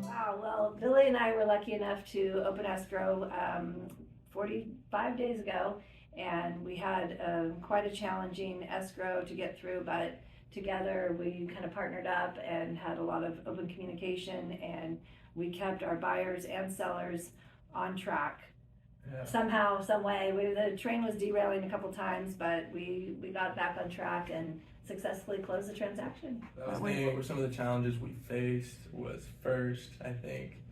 Wow, well, Billy and I were lucky enough to open escrow 45 days ago, and we had quite a challenging escrow to get through, but together we kind of partnered up and had a lot of open communication, and we kept our buyers and sellers on track. Yeah. Somehow, some way, the train was derailing a couple times, but we got back on track and successfully closed the transaction. That were some of the challenges we faced. Was first, I think,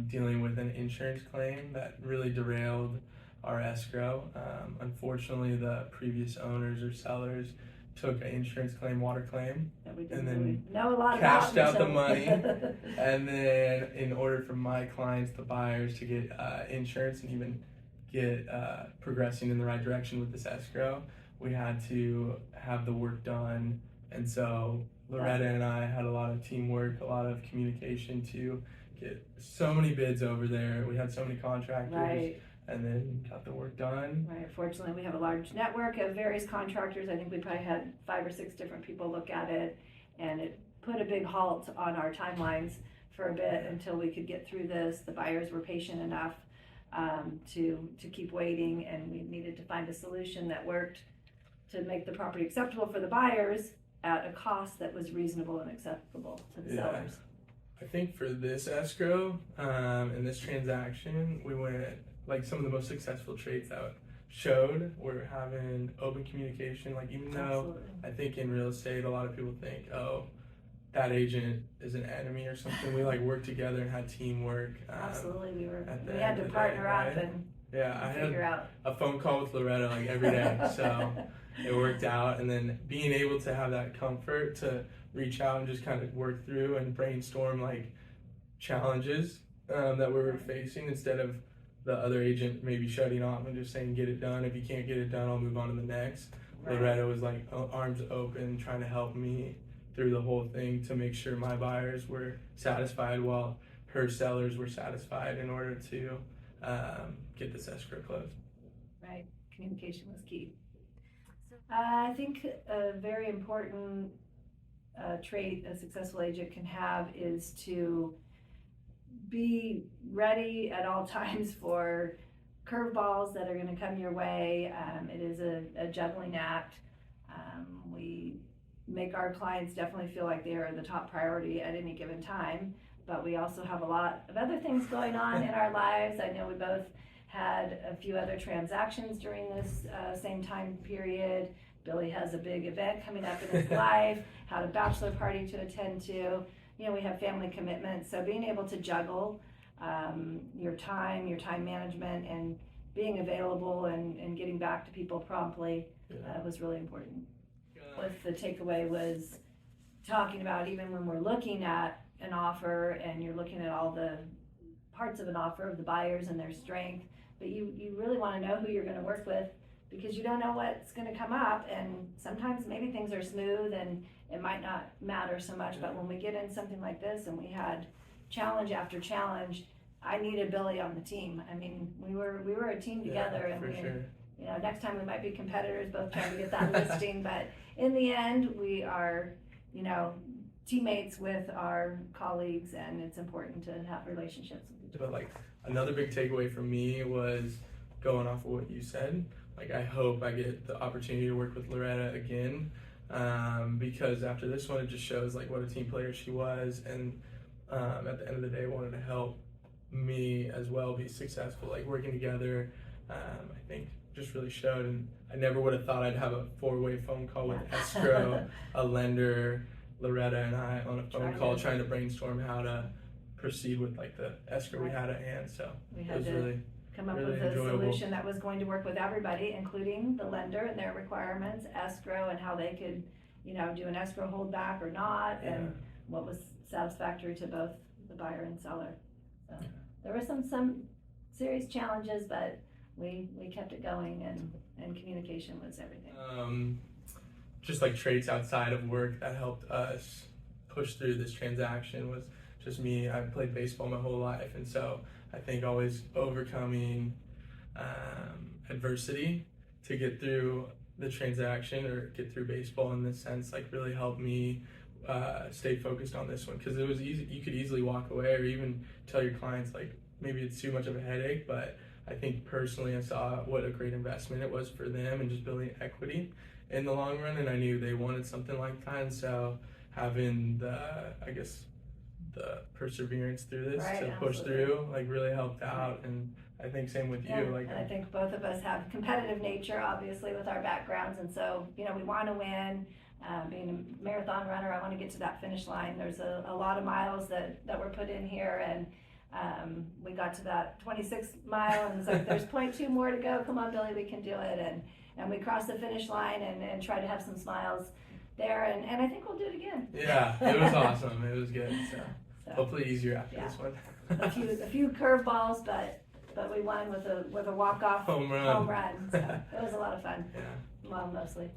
dealing with an insurance claim that really derailed our escrow. Unfortunately, the previous owners or sellers took an insurance claim, water claim, That we and didn't then really know a lot cashed about out the until- money. And then in order for my clients, the buyers, to get insurance and even get progressing in the right direction with this escrow, we had to have the work done. And so Loretta and I had a lot of teamwork, a lot of communication to get so many bids over there. We had so many contractors. Right. And then got the work done. Right. Fortunately, we have a large network of various contractors. I think we probably had 5 or 6 different people look at it, and it put a big halt on our timelines for a bit until we could get through this. The buyers were patient enough to keep waiting, and we needed to find a solution that worked to make the property acceptable for the buyers at a cost that was reasonable and acceptable to the sellers. I think for this escrow and this transaction, we went like some of the most successful traits that showed were having open communication. Like, even though I think in real estate a lot of people think, oh, that agent is an enemy or something, we like worked together and had teamwork. Absolutely, we had to partner up and I figure had out a phone call with Loretta like every day, so it worked out. And then being able to have that comfort to reach out and just kind of work through and brainstorm like challenges that we were facing, instead of the other agent maybe shutting off and just saying, get it done. If you can't get it done, I'll move on to the next. Right. Loretta was like arms open, trying to help me through the whole thing to make sure my buyers were satisfied while her sellers were satisfied, in order to get this escrow closed. Right, communication was key. I think a very important trait a successful agent can have is to be ready at all times for curveballs that are going to come your way. It is a juggling act. We make our clients definitely feel like they are the top priority at any given time, but we also have a lot of other things going on in our lives. I know we both had a few other transactions during this same time period. Billy has a big event coming up in his life, had a bachelor party to attend to. You know, we have family commitments, so being able to juggle your time management, and being available and getting back to people promptly was really important. With the takeaway was talking about, even when we're looking at an offer and you're looking at all the parts of an offer of the buyers and their strength, but you really want to know who you're going to work with, because you don't know what's going to come up, and sometimes maybe things are smooth and it might not matter so much. But when we get in something like this and we had challenge after challenge, I needed Billy on the team. I mean, we were a team together, and you know, next time we might be competitors, both trying to get that listing, but in the end we are, you know, teammates with our colleagues, and it's important to have relationships with each other. But like, another big takeaway for me was, going off of what you said, like, I hope I get the opportunity to work with Loretta again, because after this one, it just shows like what a team player she was, and at the end of the day wanted to help me as well be successful. Like, working together, I think just really showed. And I never would have thought I'd have a 4-way phone call with escrow, a lender, Loretta and I on a phone call trying to brainstorm how to proceed with like the escrow we had at hand. So we it had was to really come up really with a enjoyable solution that was going to work with everybody, including the lender and their requirements, escrow, and how they could, you know, do an escrow holdback or not, and what was satisfactory to both the buyer and seller. So there were some serious challenges, but we kept it going, and communication was everything. Just like traits outside of work that helped us push through this transaction was just me. I played baseball my whole life, and so I think always overcoming adversity to get through the transaction or get through baseball in this sense, like really helped me stay focused on this one, because it was easy. You could easily walk away or even tell your clients like maybe it's too much of a headache, but I think personally I saw what a great investment it was for them and just building equity in the long run, and I knew they wanted something like that, and so having the perseverance through this to push through like really helped out. And I think same with you. And I think both of us have competitive nature, obviously, with our backgrounds, and so we want to win. Being a marathon runner, I want to get to that finish line. There's a lot of miles that were put in here, and we got to that 26th mile, and it's like there's 0.2 more to go. Come on, Billy, we can do it. And we crossed the finish line and tried to have some smiles there, and I think we'll do it again. Yeah, it was awesome. It was good. So hopefully easier after this one. a few curveballs, but we won with a walk-off home run. So it was a lot of fun. Yeah. Well, mostly.